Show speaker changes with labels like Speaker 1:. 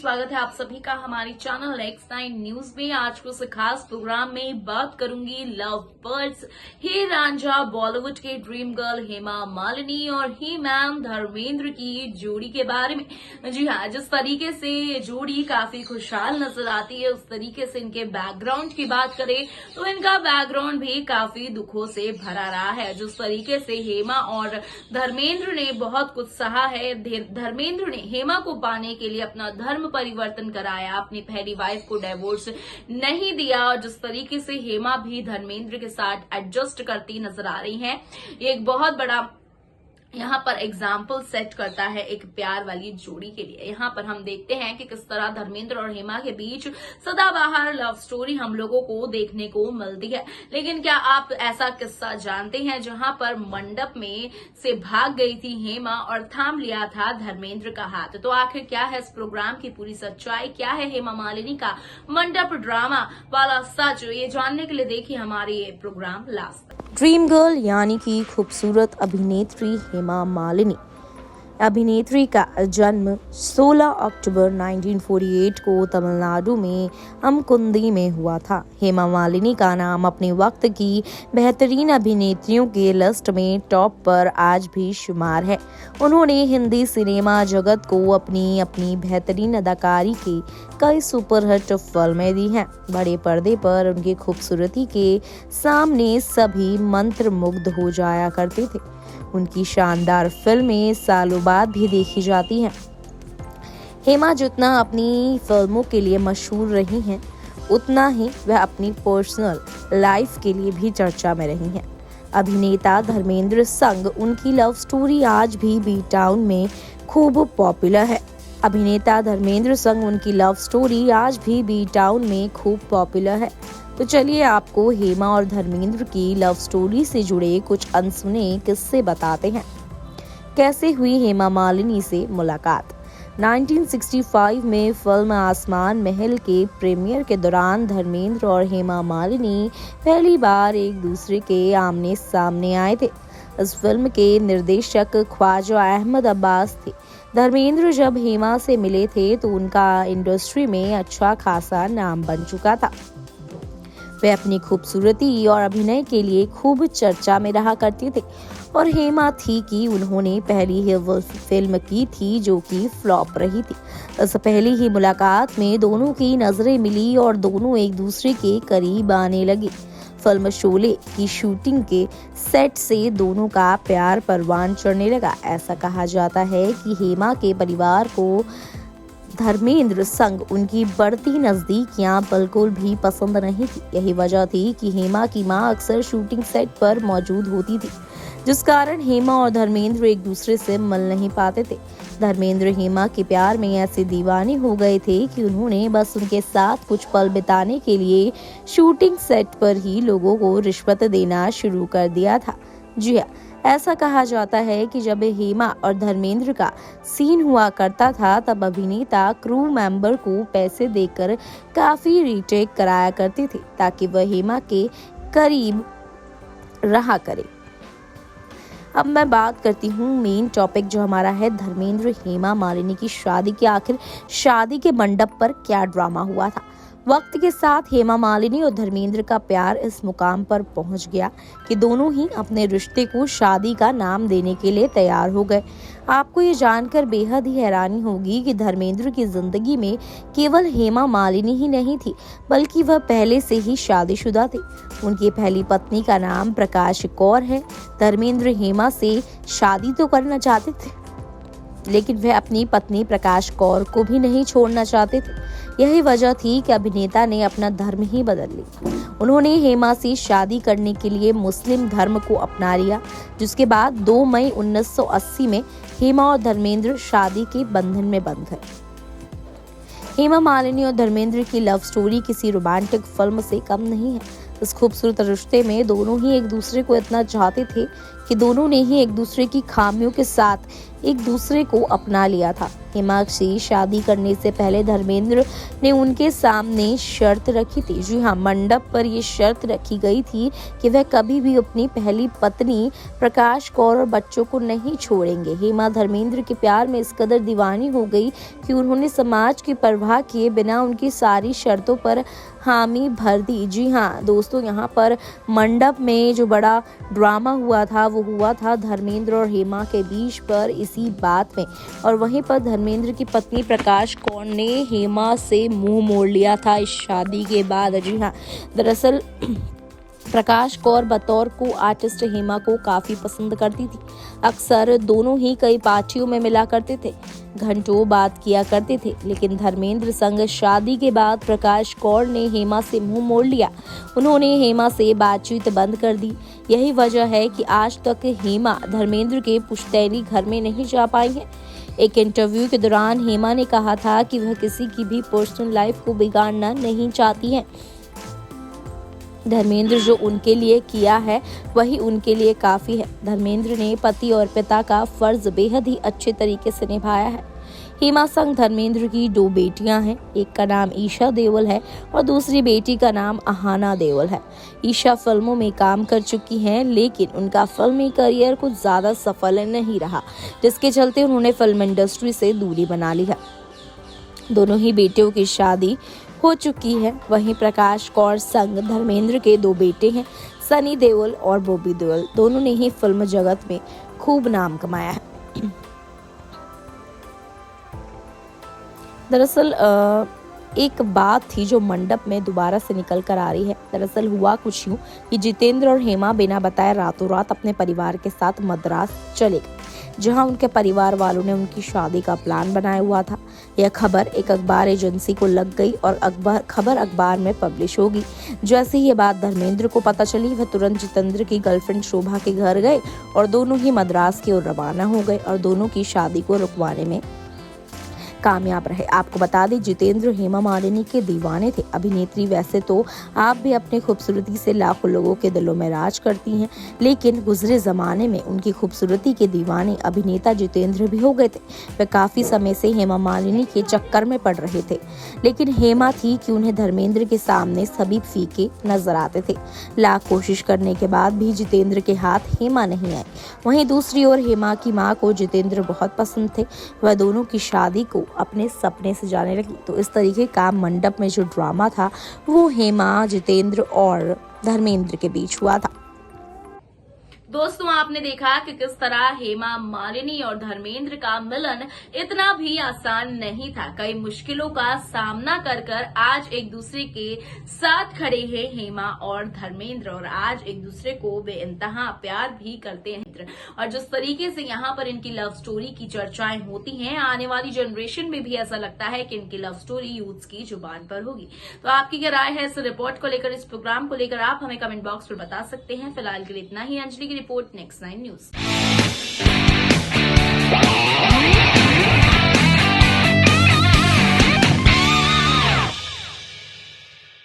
Speaker 1: स्वागत है आप सभी का हमारे चैनल X9 न्यूज में। आज को इस खास प्रोग्राम में बात करूंगी लव बर्ड्स ही रांझा बॉलीवुड के ड्रीम गर्ल हेमा मालिनी और ही मैन धर्मेंद्र की जोड़ी के बारे में। जी हाँ, जिस तरीके से ये जोड़ी काफी खुशहाल नजर आती है, उस तरीके से इनके बैकग्राउंड की बात करें तो इनका बैकग्राउंड भी काफी दुखों से भरा रहा है। जिस तरीके से हेमा और धर्मेंद्र ने बहुत कुछ सहा है, धर्मेंद्र ने हेमा को पाने के लिए अपना धर्म परिवर्तन कराया, अपनी पहली वाइफ को डिवोर्स नहीं दिया और जिस तरीके से हेमा भी धर्मेंद्र के साथ एडजस्ट करती नजर आ रही हैं, ये एक बहुत बड़ा यहाँ पर एग्जाम्पल सेट करता है एक प्यार वाली जोड़ी के लिए। यहाँ पर हम देखते हैं कि किस तरह धर्मेंद्र और हेमा के बीच सदाबहार लव स्टोरी हम लोगों को देखने को मिलती है। लेकिन क्या आप ऐसा किस्सा जानते हैं जहाँ पर मंडप में से भाग गई थी हेमा और थाम लिया था धर्मेंद्र का हाथ? तो आखिर क्या है इस प्रोग्राम की पूरी सच्चाई, क्या है हेमा मालिनी का मंडप ड्रामा वाला सच, ये जानने के लिए देखिए हमारे ये प्रोग्राम लास्ट तक।
Speaker 2: ड्रीम गर्ल यानी कि खूबसूरत अभिनेत्री हेमा मालिनी। अभिनेत्री का जन्म 16 अक्टूबर 1948 को तमिलनाडु में अमकुंदी में हुआ था। हेमा मालिनी का नाम अपने वक्त की बेहतरीन अभिनेत्रियों के लिस्ट में टॉप पर आज भी शुमार है। उन्होंने हिंदी सिनेमा जगत को अपनी बेहतरीन अदाकारी के कई सुपरहिट फिल्में दी हैं। बड़े पर्दे पर उनकी खूबसूरती के सामने सभी मंत्रमुग्ध हो जाया करते थे। उनकी शानदार फिल्में सालों बाद भी देखी जाती हैं। हेमा जितना अपनी फिल्मों के लिए मशहूर रही हैं, उतना ही वह अपनी पर्सनल लाइफ के लिए भी चर्चा में रही हैं। अभिनेता धर्मेंद्र संग उनकी लव स्टोरी आज भी बी टाउन में खूब पॉपुलर है। अभिनेता धर्मेंद्र संग उनकी लव स्टोरी आज भी बी टाउन में खूब पॉपुलर है। तो चलिए आपको हेमा और धर्मेंद्र की लव स्टोरी से जुड़े कुछ अनसुने किस्से बताते हैं। कैसे हुई हेमा मालिनी से मुलाकात? 1965 में फिल्म आसमान महल के प्रीमियर के दौरान धर्मेंद्र और हेमा मालिनी पहली बार एक दूसरे के आमने सामने आए थे। इस फिल्म के निर्देशक ख्वाजा अहमद अब्बास थे। धर्मेंद्र जब हेमा से मिले थे तो उनका इंडस्ट्री में अच्छा खासा नाम बन चुका था। वे अपनी खूबसूरती और अभिनय के लिए खूब चर्चा में रहा करते थे और हेमा थी कि उन्होंने पहली ही वो फिल्म की थी जो कि फ्लॉप रही थी। इस पहली ही मुलाकात में दोनों की नजरें मिली और दोनों एक दूसरे के करीब आने लगे। फिल्म शोले की शूटिंग के सेट से दोनों का प्यार परवान चढ़ने लगा। ऐसा कहा जाता है कि हेमा के परिवार को धर्मेंद्र संग उनकी बढ़ती नजदीकियां बिल्कुल भी पसंद नहीं थी। यही वजह थी कि हेमा की मां अक्सर शूटिंग सेट पर मौजूद होती थी, जिस कारण हेमा और धर्मेंद्र एक दूसरे से मिल नहीं पाते थे। धर्मेंद्र हेमा के प्यार में ऐसे दीवाने हो गए थे कि उन्होंने बस उनके साथ कुछ पल बिताने के लिए शूटिंग सेट पर ही लोगों को रिश्वत देना शुरू कर दिया था। जी हाँ, ऐसा कहा जाता है कि जब हेमा और धर्मेंद्र का सीन हुआ करता था तब अभिनेता क्रू मेंबर को पैसे देकर काफी रीटेक कराया करते थे ताकि वह हेमा के करीब रहा करे। अब मैं बात करती हूँ मेन टॉपिक जो हमारा है धर्मेंद्र हेमा मालिनी की शादी की। आखिर शादी के मंडप पर क्या ड्रामा हुआ था? वक्त के साथ हेमा मालिनी और धर्मेंद्र का प्यार इस मुकाम पर पहुंच गया कि दोनों ही अपने रिश्ते को शादी का नाम देने के लिए तैयार हो गए। आपको ये जानकर बेहद ही हैरानी होगी कि धर्मेंद्र की जिंदगी में केवल हेमा मालिनी ही नहीं थी, बल्कि वह पहले से ही शादीशुदा थे। उनकी पहली पत्नी का नाम प्रकाश कौर है। धर्मेंद्र हेमा से शादी तो करना चाहते थे, लेकिन वह अपनी पत्नी प्रकाश कौर को भी नहीं छोड़ना चाहते थे। यही वजह थी कि अभिनेता ने अपना धर्म ही बदल लिया। उन्होंने हेमा से शादी करने के लिए मुस्लिम धर्म को अपना लिया, जिसके बाद 2 मई 1980 में हेमा और धर्मेंद्र शादी के बंधन में बंध गए। हेमा मालिनी और धर्मेंद्र की लव स्टोरी किसी रोमांटिक फिल्म से कम नहीं है। इस खूबसूरत रिश्ते में दोनों ही एक दूसरे को इतना चाहते थे कि दोनों ने ही एक दूसरे की खामियों के साथ एक दूसरे को अपना लिया था। हेमा से शादी करने से पहले धर्मेंद्र ने उनके सामने शर्त रखी थी। जी हाँ, मंडप पर ये शर्त रखी गई थी कि वह कभी भी अपनी पहली पत्नी प्रकाश कौर और बच्चों को नहीं छोड़ेंगे। हेमा धर्मेंद्र के प्यार में इस कदर दीवानी हो गई कि उन्होंने समाज की परवाह किए बिना उनकी सारी शर्तों पर हामी भर दी। जी हाँ दोस्तों, यहाँ पर मंडप में जो बड़ा ड्रामा हुआ था वो हुआ था धर्मेंद्र और हेमा के बीच पर इसी बात में। और वहीं पर धर्मेंद्र की पत्नी प्रकाश कौर ने हेमा से मुंह मोड़ लिया था इस शादी के बाद। जी हाँ, दरअसल प्रकाश कौर बतौर को आर्टिस्ट हेमा को काफी पसंद करती थी। अक्सर दोनों ही कई पार्टियों में मिला करते थे, घंटों बात किया करते थे। लेकिन धर्मेंद्र संग शादी के बाद प्रकाश कौर ने हेमा से मुंह मोड़ लिया। उन्होंने हेमा से बातचीत बंद कर दी। यही वजह है कि आज तक हेमा धर्मेंद्र के पुश्तैनी घर में नहीं जा पाई है। एक इंटरव्यू के दौरान हेमा ने कहा था कि वह किसी की भी पर्सनल लाइफ को बिगाड़ना नहीं चाहती हैं। धर्मेंद्र जो उनके लिए किया है वही उनके लिए काफी है। धर्मेंद्र ने पति और पिता का फर्ज बेहद ही अच्छे तरीके से निभाया है। हेमा संग धर्मेंद्र की 2 बेटियां हैं। एक का नाम ईशा देओल है और दूसरी बेटी का नाम आहाना देओल है। ईशा फिल्मों में काम कर चुकी हैं, लेकिन उनका फिल्मी करियर कुछ ज्यादा सफल नहीं रहा, जिसके चलते उन्होंने फिल्म इंडस्ट्री से दूरी बना ली है। दोनों ही बेटियों की शादी हो चुकी है। वहीं प्रकाश कौर संग धर्मेंद्र के 2 बेटे हैं, सनी देओल और बॉबी देओल। दोनों ने ही फिल्म जगत में खूब नाम कमाया है। दरअसल एक बात थी जो मंडप में दोबारा से निकल कर आ रही है। दरअसल हुआ कुछ यूं कि जितेंद्र और हेमा बिना बताए रातों रात अपने परिवार के साथ मद्रास चले गए, जहां उनके परिवार वालों ने उनकी शादी का प्लान बनाया हुआ था। यह खबर एक अखबार एजेंसी को लग गई और खबर अखबार में पब्लिश होगी। जैसे ही ये बात धर्मेंद्र को पता चली, वह तुरंत जितेंद्र की गर्लफ्रेंड शोभा के घर गए और दोनों ही मद्रास की ओर रवाना हो गए और दोनों की शादी को रुकवाने में कामयाब रहे। आपको बता दें, जितेंद्र हेमा मालिनी के दीवाने थे। अभिनेत्री वैसे तो आप भी अपनी खूबसूरती से लाखों लोगों के दिलों में राज करती हैं, लेकिन गुजरे जमाने में उनकी खूबसूरती के दीवाने अभिनेता जितेंद्र भी हो गए थे। वे काफी समय से हेमा मालिनी के चक्कर में पड़ रहे थे, लेकिन हेमा थी कि उन्हें धर्मेंद्र के सामने सभी फीके नजर आते थे। लाख कोशिश करने के बाद भी जितेंद्र के हाथ हेमा नहीं आए। वहीं दूसरी ओर हेमा की मां को जितेंद्र बहुत पसंद थे। वह दोनों की शादी को अपने सपने से जाने लगी। तो इस तरीके का मंडप में जो ड्रामा था वो हेमा, जितेंद्र और धर्मेंद्र के बीच हुआ था।
Speaker 1: दोस्तों, आपने देखा कि किस तरह हेमा मालिनी और धर्मेंद्र का मिलन इतना भी आसान नहीं था। कई मुश्किलों का सामना कर आज एक दूसरे के साथ खड़े हैं हेमा और धर्मेंद्र, और आज एक दूसरे को बेइंतहा प्यार भी करते हैं। और जिस तरीके से यहाँ पर इनकी लव स्टोरी की चर्चाएं होती हैं, आने वाली जनरेशन में भी ऐसा लगता है कि इनकी लव स्टोरी यूथ की जुबान पर होगी। तो आपकी क्या राय है इस रिपोर्ट को लेकर, इस प्रोग्राम को लेकर, आप हमें कमेंट बॉक्स पर बता सकते हैं। फिलहाल के लिए इतना ही। अंजलि की रिपोर्ट, नेक्स्ट 9 न्यूज।